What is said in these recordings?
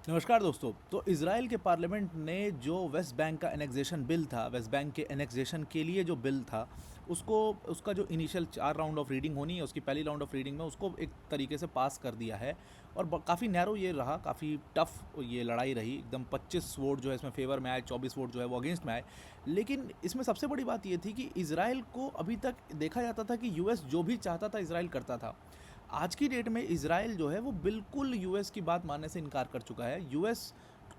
नमस्कार दोस्तों। तो इज़राइल के पार्लियामेंट ने जो वेस्ट बैंक का एनेक्सेशन बिल था, वेस्ट बैंक के एनेक्सेशन के लिए जो बिल था, उसको उसका जो इनिशियल 4 राउंड ऑफ रीडिंग होनी है, उसकी पहली राउंड ऑफ रीडिंग में उसको एक तरीके से पास कर दिया है। और काफ़ी नैरो ये रहा, काफ़ी टफ ये लड़ाई रही। एकदम 25 वोट जो है इसमें फेवर में आए, 24 वोट जो है वो अगेंस्ट में आए। लेकिन इसमें सबसे बड़ी बात ये थी कि इज़राइल को अभी तक देखा जाता था कि यूएस जो भी चाहता था इज़राइल करता था। आज की डेट में इज़राइल जो है वो बिल्कुल यूएस की बात मानने से इनकार कर चुका है। यूएस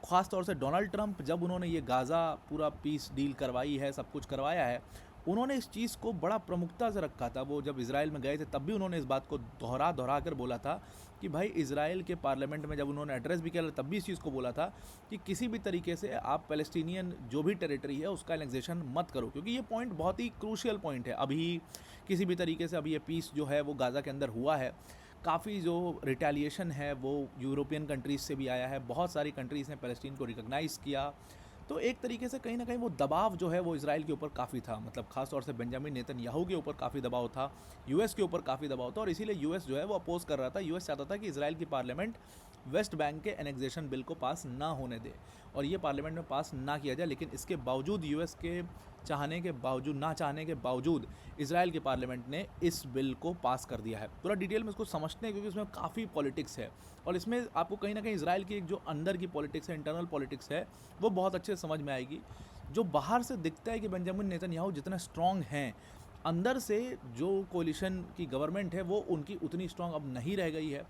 ख़ास तौर से डोनाल्ड ट्रंप, जब उन्होंने ये गाज़ा पूरा पीस डील करवाई है, सब कुछ करवाया है, उन्होंने इस चीज़ को बड़ा प्रमुखता से रखा था। वो जब इज़राइल में गए थे तब भी उन्होंने इस बात को दोहरा दोहरा कर बोला था कि भाई, इज़राइल के पार्लियामेंट में जब उन्होंने एड्रेस भी किया तब भी इस चीज़ को बोला था कि किसी भी तरीके से आप पैलेस्टीनियन जो भी टेरिटरी है उसका एनेक्सेशन मत करो, क्योंकि ये पॉइंट बहुत ही क्रूशियल पॉइंट है। अभी किसी भी तरीके से अभी ये पीस जो है वो गाज़ा के अंदर हुआ है, काफ़ी जो रिटेलिएशन है वो यूरोपियन कंट्रीज़ से भी आया है। बहुत सारी कंट्रीज़ ने पैलेस्टीन को रिकॉग्नाइज़ किया। तो एक तरीके से कहीं ना कहीं वो दबाव जो है वो इज़राइल के ऊपर काफ़ी था, मतलब खास तौर से बेंजामिन नेतन्याहू के ऊपर काफ़ी दबाव था, यूएस के ऊपर काफ़ी दबाव था। और इसीलिए यूएस जो है वो अपोज कर रहा था। यूएस चाहता था कि इज़राइल की पार्लियामेंट वेस्ट बैंक के एनेक्सेशन बिल को पास ना होने दे और ये पार्लियामेंट में पास ना किया जाए। लेकिन इसके बावजूद, यूएस के चाहने के बावजूद, ना चाहने के बावजूद, इज़राइल के पार्लियामेंट ने इस बिल को पास कर दिया है। थोड़ा डिटेल में इसको समझते हैं क्योंकि इसमें काफ़ी पॉलिटिक्स है और इसमें आपको कहीं ना कहीं इज़राइल की एक जो अंदर की पॉलिटिक्स है, इंटरनल पॉलिटिक्स है, वो बहुत अच्छे से समझ में आएगी। जो बाहर से दिखता है कि बेंजामिन नेतन्याहू जितना स्ट्रांग हैं, अंदर से जो कोलिशन की गवर्नमेंट है वो उनकी उतनी स्ट्रांग अब नहीं रह गई है।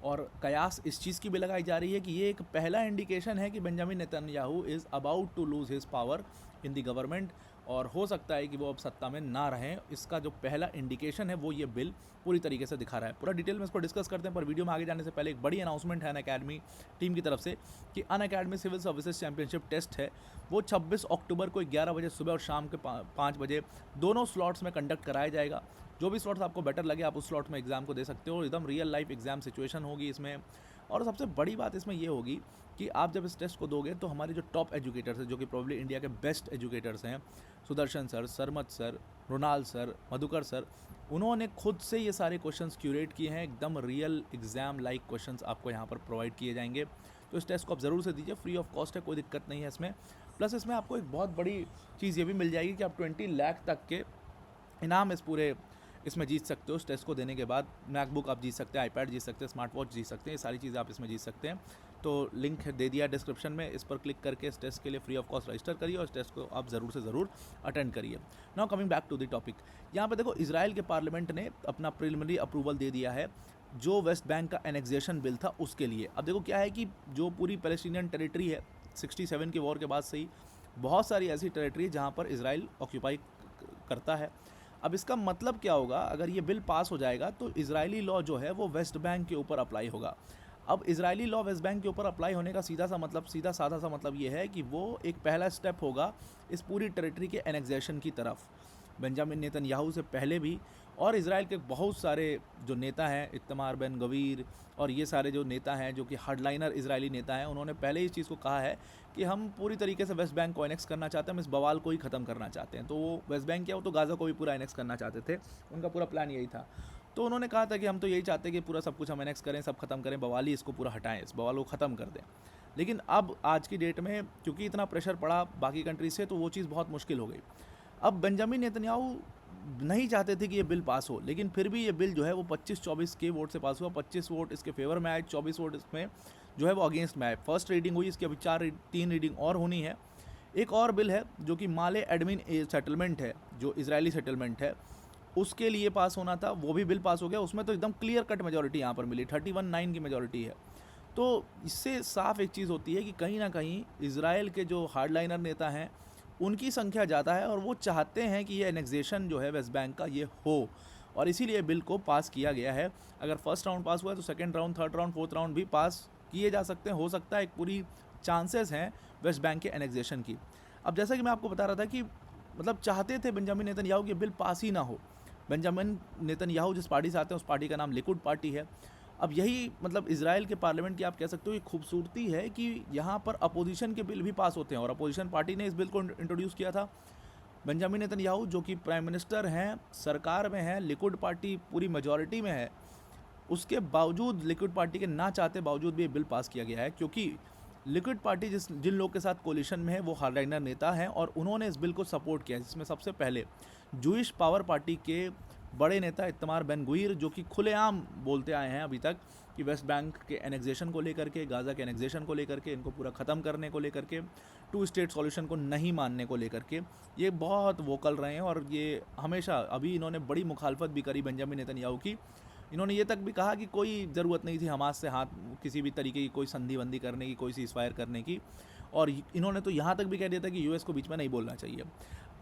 और कयास इस चीज़ की भी लगाई जा रही है कि ये एक पहला इंडिकेशन है कि Benjamin Netanyahu is about to lose his power in the government और हो सकता है कि वो अब सत्ता में ना रहें। इसका जो पहला इंडिकेशन है वो ये बिल पूरी तरीके से दिखा रहा है। पूरा डिटेल में इसको डिस्कस करते हैं, पर वीडियो में आगे जाने से पहले एक बड़ी अनाउंसमेंट है अनअकैडमी टीम की तरफ से कि Unacademy civil services championship test है वो 26 अक्टूबर को 11 बजे सुबह और शाम के 5 बजे दोनों स्लॉट्स में कंडक्ट कराया जाएगा। जो भी स्लॉट्स आपको बेटर लगे आप उस स्लॉट में एग्ज़ाम को दे सकते हो। एकदम रियल लाइफ एग्ज़ाम सिचुएशन होगी इसमें। और सबसे बड़ी बात इसमें ये होगी कि आप जब इस टेस्ट को दोगे तो हमारे जो टॉप एजुकेटर्स हैं, जो कि प्रोबेबली इंडिया के बेस्ट एजुकेटर्स हैं, Sudarshan sir, Sarmat sir, Ronal sir, Madhukar sir, उन्होंने खुद से ये सारे क्वेश्चंस क्यूरेट किए हैं। एकदम रियल एग्ज़ाम लाइक क्वेश्चंस आपको यहाँ पर प्रोवाइड किए जाएंगे। तो इस टेस्ट को आप ज़रूर से दीजिए, फ्री ऑफ कॉस्ट है, कोई दिक्कत नहीं है इसमें। प्लस इसमें आपको एक बहुत बड़ी चीज़ ये भी मिल जाएगी कि आप 20 लाख तक के इनाम इस पूरे इसमें जीत सकते हो। इस टेस्ट को देने के बाद मैकबुक आप जीत सकते हैं, आईपैड जीत सकते हैं, स्मार्ट वॉच जीत सकते हैं, ये सारी चीज़ें आप इसमें जीत सकते हैं। तो लिंक दे दिया डिस्क्रिप्शन में, इस पर क्लिक करके इस टेस्ट के लिए फ्री ऑफ कॉस्ट रजिस्टर करिए और इस टेस्ट को आप ज़रूर से ज़रूर अटेंड करिए। Now coming back to the topic, यहाँ पे देखो इजराइल के पार्लियामेंट ने अपना प्रिलिमिनरी अप्रूवल दे दिया है जो वेस्ट बैंक का एनेक्सेशन बिल था उसके लिए। अब देखो क्या है कि जो पूरी पैलेस्टीनियन टेरिटरी है 67 के वॉर के बाद से ही बहुत सारी ऐसी टेरिटरी है जहाँ पर इजराइल ऑक्यूपाई करता है। अब इसका मतलब क्या होगा, अगर ये बिल पास हो जाएगा तो इजरायली लॉ जो है वो वेस्ट बैंक के ऊपर अप्लाई होगा। अब इजरायली लॉ वेस्ट बैंक के ऊपर अप्लाई होने का सीधा साधा सा मतलब ये है कि वो एक पहला स्टेप होगा इस पूरी टेरिटरी के एनेक्सेशन की तरफ। बेंजामिन नेतन्याहू से पहले भी और इजराइल के बहुत सारे जो नेता हैं, इत्तमार बेन गवीर और ये सारे जो नेता हैं जो कि हार्डलाइनर इजरायली नेता हैं, उन्होंने पहले इस चीज़ को कहा है कि हम पूरी तरीके से वेस्ट बैंक को एनेक्स करना चाहते हैं, हम इस बवाल को ही ख़त्म करना चाहते हैं। तो वो वेस्ट बैंक क्या, वो तो गाज़ा को भी पूरा एनेक्स करना चाहते थे, उनका पूरा प्लान यही था। तो उन्होंने कहा था कि हम तो यही चाहते हैं कि पूरा सब कुछ हम एनेक्स करें, सब खत्म करें, बवाल ही इसको पूरा हटाएं, इस बवाल को ख़त्म कर दें। लेकिन अब आज की डेट में क्योंकि इतना प्रेशर पड़ा बाकी कंट्रीज से, तो वो चीज़ बहुत मुश्किल हो गई। अब बेंजामिन नेतन्याहू नहीं चाहते थे कि ये बिल पास हो, लेकिन फिर भी ये बिल जो है वो 25-24 के वोट से पास हुआ। 25 वोट इसके फेवर में आए, 24 वोट इसमें जो है वो अगेंस्ट में आए। फर्स्ट रीडिंग हुई, इसकी अभी 3 रीडिंग और होनी है। एक और बिल है जो कि माले एडमिन सेटलमेंट है, जो इजरायली सेटलमेंट है, उसके लिए पास होना था, वो भी बिल पास हो गया। उसमें तो एकदम क्लियर कट मेजोरिटी यहाँ पर मिली, 31-9 की मेजोरिटी है। तो इससे साफ एक चीज़ होती है कि कहीं ना कहीं इजराइल के जो हार्डलाइनर नेता हैं उनकी संख्या ज़्यादा है और वो चाहते हैं कि ये एनेक्सेशन जो है वेस्ट बैंक का ये हो, और इसीलिए बिल को पास किया गया है। अगर फर्स्ट राउंड पास हुआ है तो second round, third round, fourth round भी पास किए जा सकते हैं, हो सकता है। एक पूरी चांसेस हैं वेस्ट बैंक के एनेक्सेशन की। अब जैसा कि मैं आपको बता रहा था कि मतलब चाहते थे बेंजामिन नेतन्याहू कि बिल पास ही ना हो। बेंजामिन नेतन्याहू जिस पार्टी से आते हैं उस पार्टी का नाम लिकुड पार्टी है। अब यही मतलब इजराइल के पार्लियामेंट की आप कह सकते हो ये खूबसूरती है कि यहाँ पर अपोजिशन के बिल भी पास होते हैं, और अपोजिशन पार्टी ने इस बिल को इंट्रोड्यूस किया था। बेंजामिन नेतन्याहू जो कि प्राइम मिनिस्टर हैं, सरकार में हैं, लिकुड पार्टी पूरी मेजॉरिटी में है, उसके बावजूद लिक्विड पार्टी के ना चाहते बावजूद भी ये बिल पास किया गया है, क्योंकि लिक्विड पार्टी जिन लोग के साथ कोलिशन में है वो हार्डलाइनर नेता हैं और उन्होंने इस बिल को सपोर्ट किया, जिसमें सबसे पहले जूइश पावर पार्टी के बड़े नेता इत्तमार बेन गुइर, जो कि खुलेआम बोलते आए हैं अभी तक कि वेस्ट बैंक के एनेक्सेशन को लेकर के, गाज़ा के एनेक्सेशन को लेकर के, इनको पूरा ख़त्म करने को लेकर के, टू स्टेट सॉल्यूशन को नहीं मानने को लेकर के ये बहुत वोकल रहे हैं। और ये हमेशा, अभी इन्होंने बड़ी मुखालफत भी करी बेंजामिन नेतन्याहू की। इन्होंने ये तक भी कहा कि कोई ज़रूरत नहीं थी हमास से हाथ किसी भी तरीके की कोई संधि बंदी करने की, कोई सीज़फायर करने की। और इन्होंने तो यहाँ तक भी कह दिया था कि यूएस को बीच में नहीं बोलना चाहिए।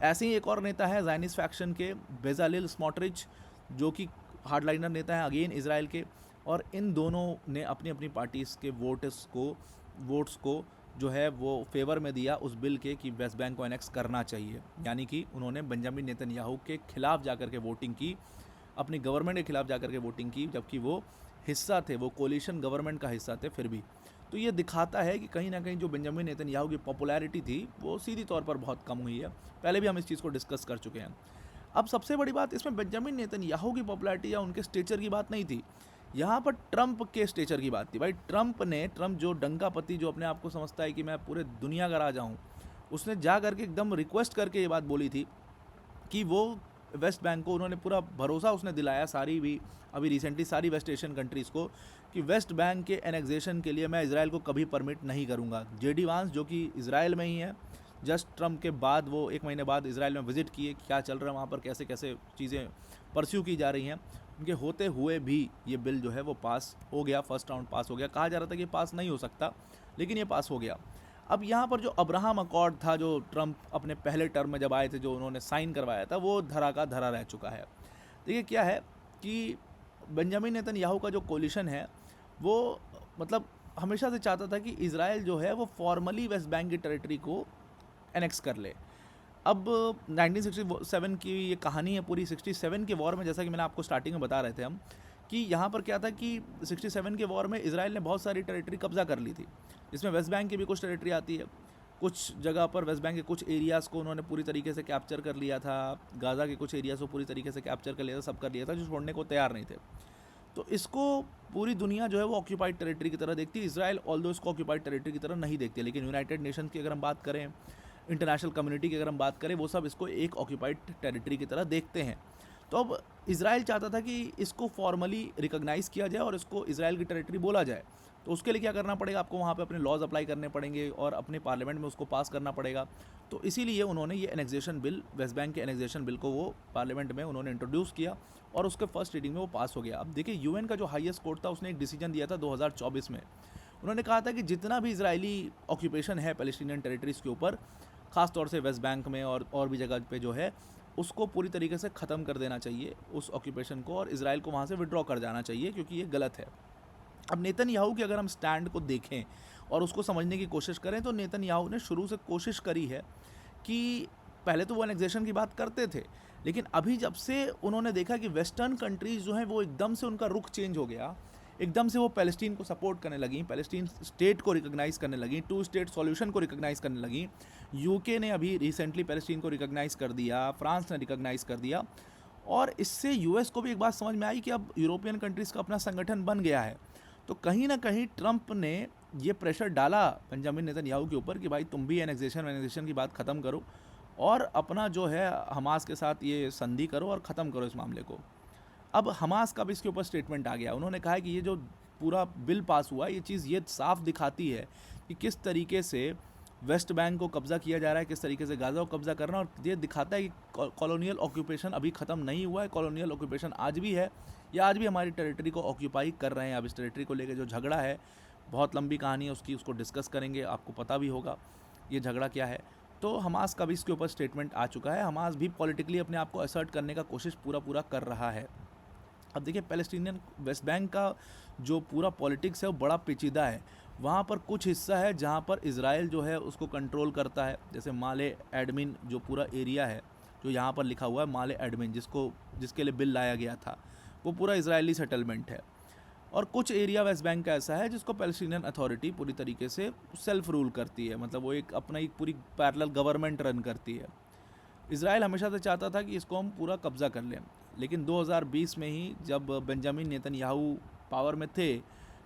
ऐसे ही एक और नेता है ज़ायनिस्ट फैक्शन के बेजालिल स्मोट्रिच, जो कि हार्डलाइनर नेता है अगेन इसराइल के। और इन दोनों ने अपनी अपनी पार्टीज़ के वोट्स को जो है वो फेवर में दिया उस बिल के कि वेस्ट बैंक को एनेक्स करना चाहिए। यानी कि उन्होंने बेंजामिन नेतन्याहू के खिलाफ जाकर के वोटिंग की, अपनी गवर्नमेंट के खिलाफ जाकर के वोटिंग की, जबकि वो हिस्सा थे, वो कोलिशन गवर्नमेंट का हिस्सा थे फिर भी। तो ये दिखाता है कि कहीं ना कहीं जो बेंजामिन नेतन्याहू की पॉपुलैरिटी थी वो सीधी तौर पर बहुत कम हुई है। पहले भी हम इस चीज़ को डिस्कस कर चुके हैं। अब सबसे बड़ी बात इसमें बेंजामिन नेतन्याहू की पॉपुलैरिटी या उनके स्टेचर की बात नहीं थी, यहाँ पर ट्रंप के स्टेचर की बात थी। भाई ट्रंप जो डंकापति, जो अपने आप को समझता है कि मैं पूरे दुनिया का राजा हूँ, उसने जा करके एकदम रिक्वेस्ट करके ये बात बोली थी कि वो वेस्ट बैंक को, उन्होंने पूरा भरोसा उसने दिलाया अभी रिसेंटली सारी वेस्ट एशियन कंट्रीज़ को कि वेस्ट बैंक के एनेक्सेशन के लिए मैं इसराइल को कभी परमिट नहीं करूँगा। जेडी वांस, जो कि इसराइल में ही है, जस्ट ट्रंप के बाद वो 1 महीने बाद इसराइल में विजिट किए, क्या चल रहा है वहाँ पर, कैसे कैसे चीज़ें परस्यू की जा रही हैं, उनके होते हुए भी ये बिल जो है वो पास हो गया, फर्स्ट राउंड पास हो गया। कहा जा रहा था कि पास नहीं हो सकता, लेकिन ये पास हो गया। अब यहाँ पर जो अब्राहम अकॉर्ड था, जो ट्रंप अपने पहले टर्म में जब आए थे, जो उन्होंने साइन करवाया था, वो धरा का धरा रह चुका है। देखिए क्या है कि बेंजामिन नेतन्याहू का जो कोलिशन है वो मतलब हमेशा से चाहता था कि इसराइल जो है वो फॉर्मली वेस्ट बैंक की टेरिटरी को एनेक्स कर ले। अब 1967 की ये कहानी है पूरी। 67 के वॉर में, जैसा कि मैंने आपको स्टार्टिंग में बता रहे थे हम, कि यहाँ पर क्या था कि 67 के वॉर में इसराइल ने बहुत सारी टेरिटरी कब्जा कर ली थी, जिसमें वेस्ट बैंक की भी कुछ टेरिटरी आती है। कुछ जगह पर वेस्ट बैंक के कुछ एरियाज़ को उन्होंने पूरी तरीके से कैप्चर कर लिया था, गाज़ा के कुछ एरियाज़ को पूरी तरीके से कैप्चर कर लिया था, सब कर लिया था, जो छोड़ने को तैयार नहीं थे। तो इसको पूरी दुनिया जो है वो ऑक्यूपाइड टेरिटरी की तरह देखती है। इसराइल ऑल्दो इसको ऑक्यूपाइड टेरिटरी की तरह नहीं देखती, लेकिन यूनाइटेड नेशंस की अगर हम बात करें, इंटरनेशनल कम्युनिटी की अगर हम बात करें, वो सब इसको एक ऑक्यूपाइड टेरिटरी की तरह देखते हैं। तो अब इसराइल चाहता था कि इसको फॉर्मली रिकॉग्नाइज़ किया जाए और इसको इसराइल की टेरिटरी बोला जाए। तो उसके लिए क्या करना पड़ेगा, आपको वहाँ पे अपने लॉज अप्लाई करने पड़ेंगे और अपने पार्लियामेंट में उसको पास करना पड़ेगा। तो इसीलिए उन्होंने ये एनेक्सेशन बिल, वेस्ट बैंक के एनेक्सेशन बिल को वो पार्लियामेंट में उन्होंने इंट्रोड्यूस किया और उसके फर्स्ट रीडिंग में वो पास हो गया। अब देखिए, यूएन का जो हाईएस्ट कोर्ट था उसने एक डिसीजन दिया था 2024 में। उन्होंने कहा था कि जितना भी इजरायली ऑक्यूपेशन है पैलेस्टीनियन टेरिटरीज़ के ऊपर, ख़ास तौर से वेस्ट बैंक में और भी जगह पे जो है, उसको पूरी तरीके से ख़त्म कर देना चाहिए उस ऑक्यूपेशन को, और इसराइल को वहाँ से विड्रॉ कर जाना चाहिए, क्योंकि ये गलत है। अब नेतन्याहू की अगर हम स्टैंड को देखें और उसको समझने की कोशिश करें, तो नेतन्याहू ने शुरू से कोशिश करी है कि पहले तो वो एनेक्सेशन की बात करते थे, लेकिन अभी जब से उन्होंने देखा कि वेस्टर्न कंट्रीज़ जो हैं वो एकदम से उनका रुख चेंज हो गया, एकदम से वो पैलेस्टीन को सपोर्ट करने लगी, पैलेस्टीन स्टेट को रिकॉग्नाइज़ करने लगी, टू स्टेट सॉल्यूशन को रिकॉग्नाइज़ करने लगी। यूके ने अभी रिसेंटली पैलेस्टीन को रिकॉग्नाइज़ कर दिया, फ्रांस ने रिकॉग्नाइज़ कर दिया, और इससे यूएस को भी एक बात समझ में आई कि अब यूरोपियन कंट्रीज़ का अपना संगठन बन गया है। तो कहीं ना कहीं ट्रंप ने ये प्रेशर डाला बेंजामिन नेतन्याहू के ऊपर कि भाई तुम भी एनेक्सेशन की बात ख़त्म करो और अपना जो है हमास के साथ ये संधि करो और ख़त्म करो इस मामले को। अब हमास का भी इसके ऊपर स्टेटमेंट आ गया। उन्होंने कहा है कि ये जो पूरा बिल पास हुआ, ये चीज़ ये साफ दिखाती है कि किस तरीके से वेस्ट बैंक को कब्ज़ा किया जा रहा है, किस तरीके से गाज़ा को कब्ज़ा करना, और ये दिखाता है कि कॉलोनियल ऑक्यूपेशन अभी ख़त्म नहीं हुआ है, कॉलोनियल ऑक्यूपेशन आज भी है, या आज भी हमारी टेरिटरी को ऑक्यूपाई कर रहे हैं। अब इस टेरिटरी को लेकर जो झगड़ा है, बहुत लंबी कहानी है उसको डिस्कस करेंगे, आपको पता भी होगा ये झगड़ा क्या है। तो हमास का भी इसके ऊपर स्टेटमेंट आ चुका है। हमास भी पॉलिटिकली अपने आप को असर्ट करने का कोशिश पूरा कर रहा है। अब देखिए, पैलेस्टीनियन वेस्ट बैंक का जो पूरा पॉलिटिक्स है वो बड़ा पेचीदा है। वहाँ पर कुछ हिस्सा है जहाँ पर इज़राइल जो है उसको कंट्रोल करता है, जैसे माले एडमिन जो पूरा एरिया है, जो यहाँ पर लिखा हुआ है माले एडमिन, जिसके लिए बिल लाया गया था, वो पूरा इजरायली सेटलमेंट है। और कुछ एरिया वेस्ट बैंक का ऐसा है जिसको पैलेस्टीनियन अथॉरिटी पूरी तरीके से सेल्फ रूल करती है, मतलब वो एक अपना एक पूरी पैरेलल गवर्नमेंट रन करती है। इजराइल हमेशा से चाहता था कि इसको हम पूरा कब्ज़ा कर लें, लेकिन 2020 में ही जब बेंजामिन नेतन्याहू पावर में थे,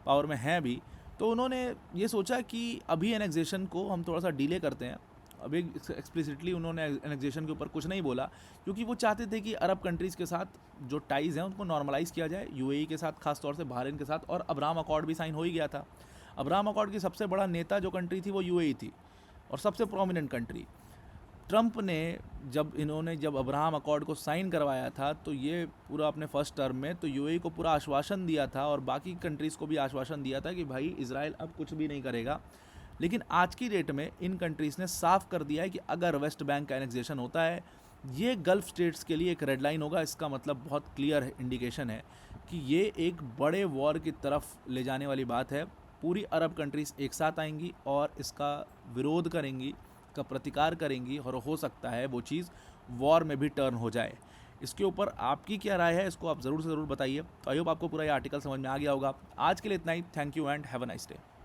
पावर में हैं भी, तो उन्होंने ये सोचा कि अभी एनेक्सेशन को हम थोड़ा सा डिले करते हैं। अभी एक्सप्लिसिटली उन्होंने एनेक्सेशन के ऊपर कुछ नहीं बोला, क्योंकि वो चाहते थे कि अरब कंट्रीज़ के साथ जो टाइज़ हैं उनको नॉर्मलाइज़ किया जाए, यूएई के साथ खास तौर से, बहरीन के साथ, और अब्राहम अकॉर्ड भी साइन हो ही गया था। अब्राहम अकॉर्ड की सबसे बड़ा नेता जो कंट्री थी वो यूएई थी, और सबसे प्रोमिनेंट कंट्री। ट्रंप ने जब अब्राहम अकॉर्ड को साइन करवाया था, तो ये पूरा अपने फर्स्ट टर्म में तो यूएई को पूरा आश्वासन दिया था, और बाकी कंट्रीज़ को भी आश्वासन दिया था कि भाई इजराइल अब कुछ भी नहीं करेगा। लेकिन आज की डेट में इन कंट्रीज़ ने साफ कर दिया है कि अगर वेस्ट बैंक का एनेक्सेशन होता है, ये गल्फ़ स्टेट्स के लिए एक रेड लाइन होगा। इसका मतलब बहुत क्लियर इंडिकेशन है कि ये एक बड़े वॉर की तरफ ले जाने वाली बात है। पूरी अरब कंट्रीज़ एक साथ आएंगी और इसका विरोध करेंगी, का प्रतिकार करेंगी, और हो सकता है वो चीज़ वॉर में भी टर्न हो जाए। इसके ऊपर आपकी क्या राय है, इसको आप ज़रूर से ज़रूर बताइए। तो आई होप आपको पूरा ये आर्टिकल समझ में आ गया होगा। आज के लिए इतना ही। Thank you and have a nice day.